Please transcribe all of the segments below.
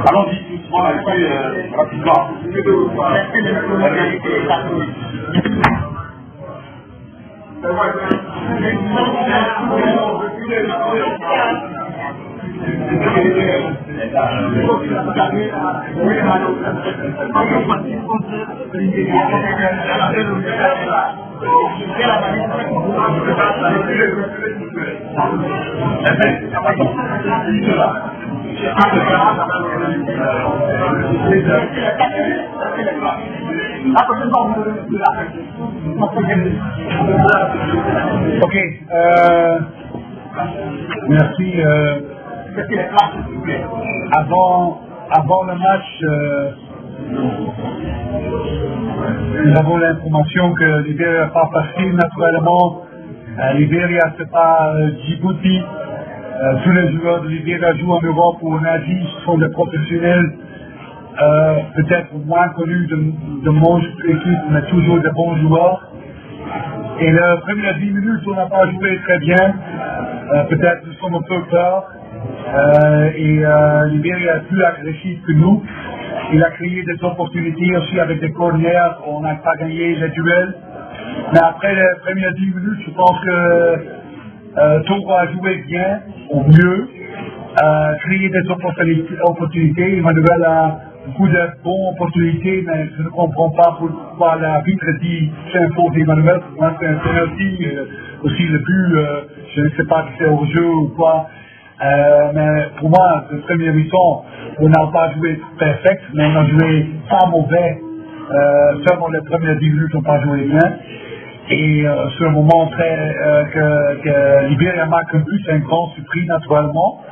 Allons-y doucement et puis rapidement. Ok, merci. Avant le match, nous avons l'information que Libéria n'est pas facile naturellement. Libéria, c'est pas Djibouti. Tous les joueurs de Libéria jouent en Europe ou en Asie, sont des professionnels, peut-être moins connus de mon équipe, mais toujours des bons joueurs. Et les premières 10 minutes, on n'a pas joué très bien. Peut-être nous sommes un peu peur. Libéria est plus agressif que nous. Il a créé des opportunités aussi avec des corners. On n'a pas gagné les duels. Mais après les premières 10 minutes, je pense que Togo a joué bien, au mieux, créé des opportunités. Emmanuel a beaucoup de bonnes opportunités, mais je ne comprends pas pourquoi l'arbitre dit c'est un faute d'Emmanuel. Pour moi, c'est un penalty. Aussi le but, je ne sais pas si c'est au jeu ou quoi. Mais pour moi, le premier mi-temps, on n'a pas joué perfect, mais on a joué pas mauvais. Seulement les premières 10 minutes, on n'a pas joué bien. Et ce moment que Libéria marque un but, c'est un grand surprise naturellement.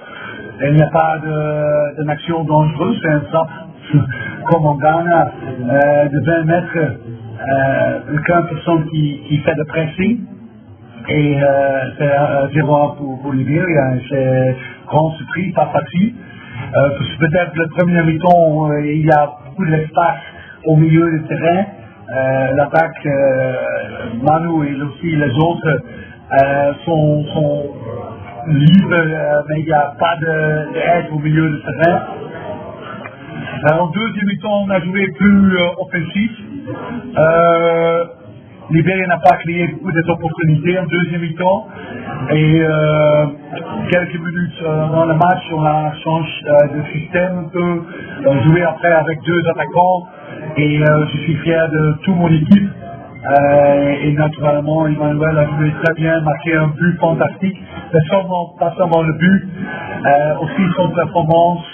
Il n'y a pas d'une action dangereuse, c'est un frappe comme en Ghana de 20 mètres, aucune personne qui fait de pressing. Et c'est 0-1 pour Libéria, c'est grand surprise, pas facile. Peut-être le premier mi-temps, il y a beaucoup d'espace au milieu du terrain. L'attaque, Manu et aussi les autres sont libres, mais il n'y a pas d'aide au milieu du terrain. En deuxième mi-temps, on a joué plus offensif. Libéria n'a pas créé beaucoup d'opportunités en deuxième mi-temps. Et quelques minutes dans le match, on a changé de système un peu, joué après avec 2 attaquants. Et je suis fier de toute mon équipe. Et naturellement, Emmanuel a joué très bien, marqué un but fantastique. Mais pas seulement le but, aussi son performance,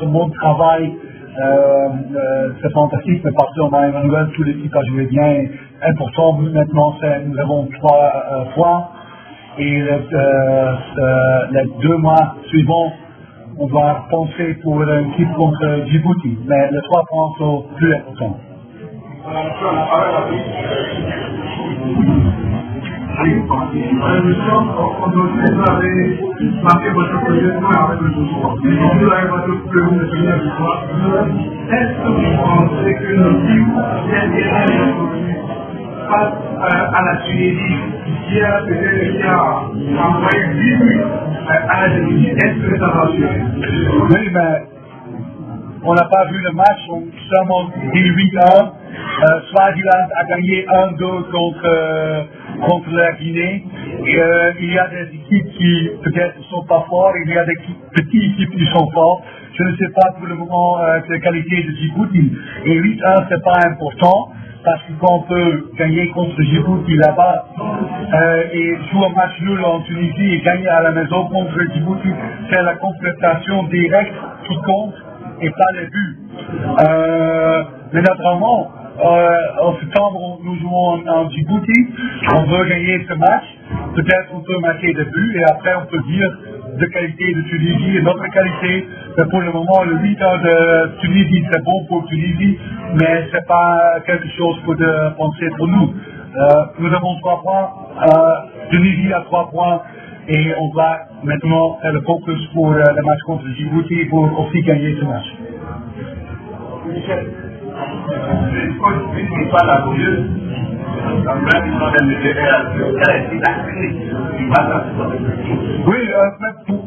son bon travail. C'est fantastique, mais partout en Emmanuel, toute l'équipe a joué bien. Important maintenant, nous avons 3 points. Et les 2 mois suivants, on va penser pour une équipe contre Djibouti. Mais les 3 points sont plus importants. Vous avez marqué votre premier point avec le joueur. Vous avez votre première victoire. Est-ce que vous pensez que nos équipes face à la Tunisie, qui a envoyé 10 buts à la Tunisie, est-ce que ça va suivre? Oui, mais on n'a pas vu le match, on a seulement dit 8-1. Swaziland a gagné 1-2 contre la Guinée. Et, il y a des équipes qui peut-être ne sont pas fortes, il y a des petites équipes qui sont fortes. Je ne sais pas pour le moment la qualité de Djibouti. Et 8-1, c'est pas important, parce qu'on peut gagner contre Djibouti là-bas et jouer un match nul en Tunisie et gagner à la maison contre Djibouti, c'est la confrontation directe qui compte et pas les buts. Mais naturellement, en septembre, nous jouons en Djibouti, on veut gagner ce match, peut-être on peut marquer des buts et après on peut dire de qualité de Tunisie et notre qualité. Mais pour le moment, le 8-1 de Tunisie, c'est bon pour Tunisie, mais c'est pas quelque chose pour penser pour nous. Nous avons 3 points, Tunisie a 3 points et on va maintenant faire le focus pour le match contre Djibouti pour aussi gagner ce match. Michel, pas la Oui,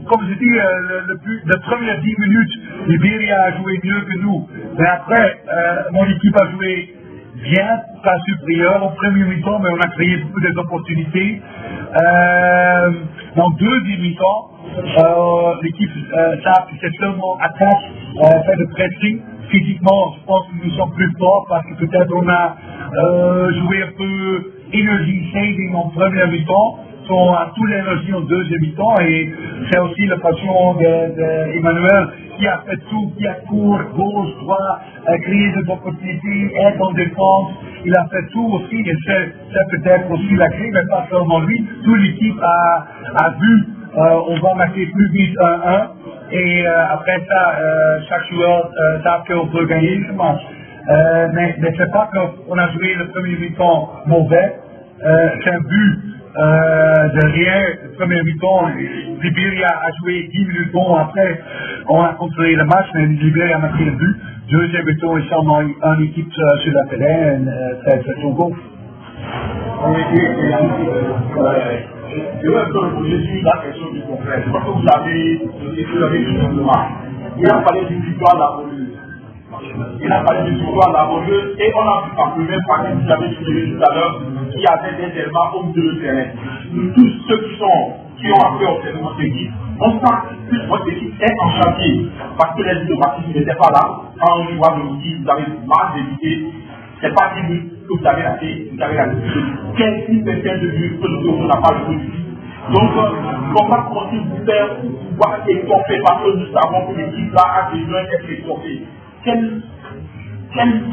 comme je dis, les premières 10 minutes, Libéria a joué mieux que nous. Mais après, mon équipe a joué bien, pas supérieur au premier mi-temps, mais on a créé beaucoup d'opportunités. Dans deuxième mi-temps, l'équipe savent que c'est seulement attaque, fait de pressing. Physiquement, je pense que nous sommes plus forts parce que peut-être on a joué un peu energy saving en première mi-temps. On a toute l'énergie en deuxième mi-temps et c'est aussi la passion d'Emmanuel qui a fait tout, qui a couru, gauche, droit, créé des opportunités, être en défense. Il a fait tout aussi et c'est peut-être aussi la clé, mais pas seulement lui. Toute l'équipe a vu, on va marquer plus vite 1-1 et après ça, chaque joueur savent qu'on peut gagner ce match. Mais c'est pas qu'on a joué le premier mi-temps mauvais, c'est un but. Derrière le premier mi-temps, Libéria a joué 10 minutes bon. Après, on a contrôlé le match, mais Libéria a marqué le but. Deuxième mi-temps, ils sont en équipe sur la terrain, c'est son goal. Je vais poser la question du concret. Je crois que vous avez dit le match. Il a parlé d'une victoire laborieuse. Il a parlé d'une victoire laborieuse et on a vu en première partie, vous avez dit tout à l'heure, qu'il y avait des éléments au milieu de terrain. Tous ceux qui ont appris au terrain de votre équipe, on sent que votre équipe est en chantier parce que les automatismes n'étaient pas là. Quand on voit le outil, vous avez mal d'éviter. C'est pas 10 minutes que vous avez raté, vous avez raté. Quel type de but que nous n'a pas joué. Donc, comment comptez-vous faire pour pouvoir étoffer parce que nous savons que l'équipe là a besoin d'être étoffée. Quelle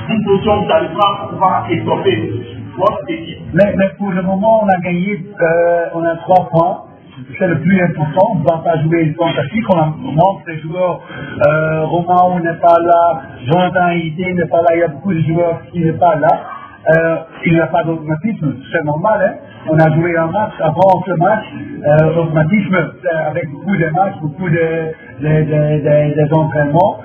disposition vous allez prendre pour pouvoir étoffer votre équipe? Mais pour le moment, on a gagné, on a 3 points. C'est le plus important. On ne va pas jouer une fantastique. On manque des joueurs. Romain n'est pas là. Jonathan Hidé n'est pas là. Il y a beaucoup de joueurs qui ne sont pas là. Il n'y a pas d'automatisme. C'est normal. Hein? On a joué un match avant ce match. L'automatisme, avec beaucoup de matchs, beaucoup des entraînements.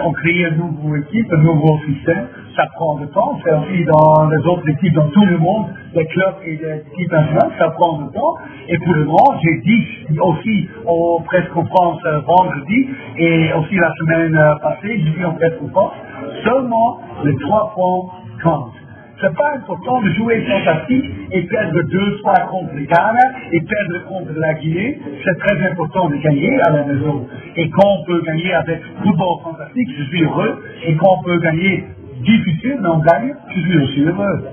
On crée une nouvelle équipe, un nouveau système. Ça prend du temps. C'est aussi dans les autres équipes, dans tout le monde, les clubs et les équipes nationales, ça prend du temps. Et pour le moment, j'ai dit aussi en presse-conférence vendredi et aussi la semaine passée, j'ai dit en presse-conférence, seulement les 3 points comptent. C'est pas important de jouer fantastique et perdre 2-3 contre le Ghana et perdre contre la Guinée. C'est très important de gagner à la maison. Et quand on peut gagner avec football fantastique, je suis heureux. Et quand on peut gagner difficile, mais on gagne, je suis aussi heureux.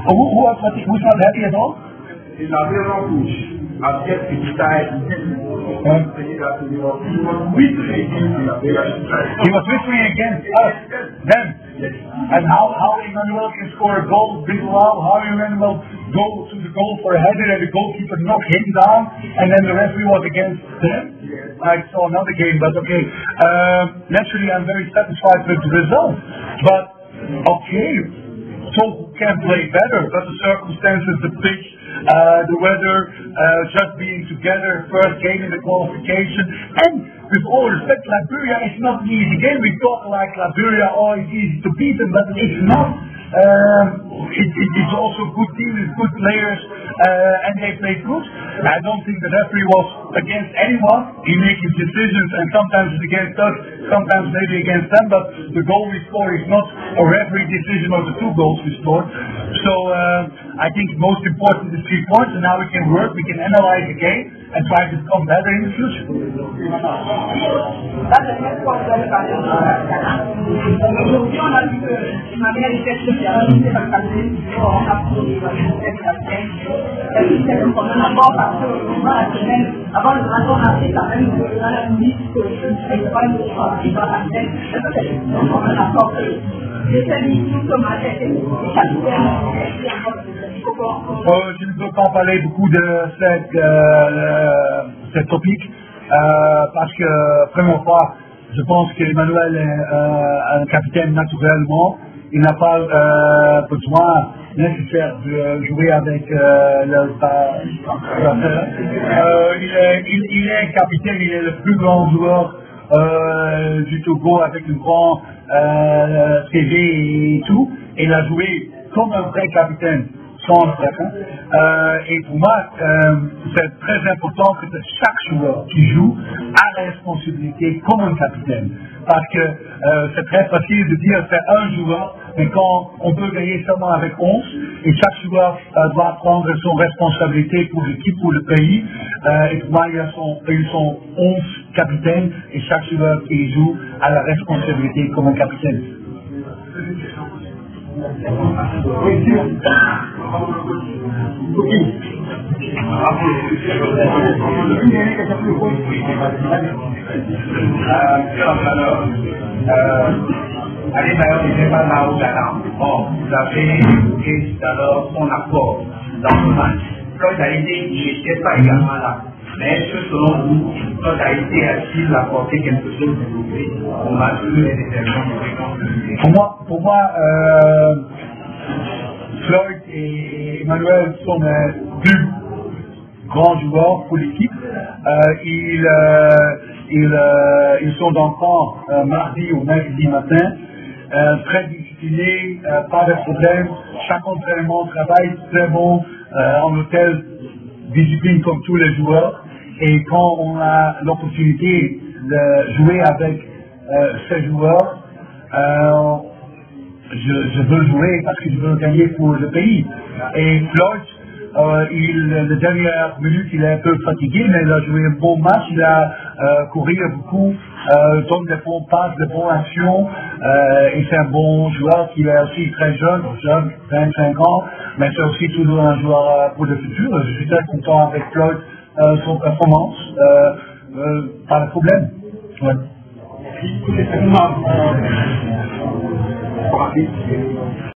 Who was not happy at all? Il avait un coach à quel criticise He was whistling against us, them. And how Emmanuel can score a goal, how Emmanuel go to the goal for a header and the goalkeeper knocked him down, and then the referee was against them. I saw another game, but okay. Naturally, I'm very satisfied with the result. But, okay. So can play better, but the circumstances, the pitch, the weather, just being together, first game in the qualification, and with all respect, Liberia is not an easy game. We talk like Liberia, oh, it's easy to beat them, but it's not. It's also a good team with good players, and they play good. I don't think the referee was against anyone. He makes his decisions, and sometimes it's against us, sometimes maybe against them, but the goal we score is not a referee decision of the 2 goals we scored. So I think most important is 3 points, and now we can work, we can analyze the game, and try to become better in the future. Je ne peux pas parler beaucoup de cette topic parce que, première fois, je pense qu'Emmanuel est un capitaine naturellement. Il n'a pas besoin nécessaire de jouer avec le il est capitaine, il est le plus grand joueur du Togo avec un grand CV et tout. Il a joué comme un vrai capitaine. Et pour moi, c'est très important que chaque joueur qui joue a la responsabilité comme un capitaine. Parce que c'est très facile de dire c'est un joueur, mais quand on peut gagner seulement avec 11, et chaque joueur doit prendre son responsabilité pour l'équipe, pour le pays, et pour moi, ils sont 11 capitaines, et chaque joueur qui joue a la responsabilité comme un capitaine. Allez, d'ailleurs, il n'est pas là au Ghana. Bon, vous avez évoqué tout à l'heure son apport dans le match. Floyd a été, il n'était pas également là. Mais est-ce que selon vous, Floyd a été a-t-il apporté quelque chose de nouveau au match de l'événement? Pour moi, Floyd et Emmanuel sont les deux grands joueurs pour l'équipe. Ils sont dans le camp mardi ou mercredi matin. Très disciplinés, pas de problème. Chaque entraînement travaille très bon en hôtel, discipline comme tous les joueurs. Et quand on a l'opportunité de jouer avec ces joueurs, je veux jouer parce que je veux gagner pour le pays. Et Floyd, la dernière minute, il est un peu fatigué, mais il a joué un bon match, il a couru beaucoup, donne des bons passes, des bonnes actions, et c'est un bon joueur qui est aussi très jeune, 25 ans, mais c'est aussi toujours un joueur pour le futur. Je suis très content avec Floyd, son performance, pas de problème. Ouais.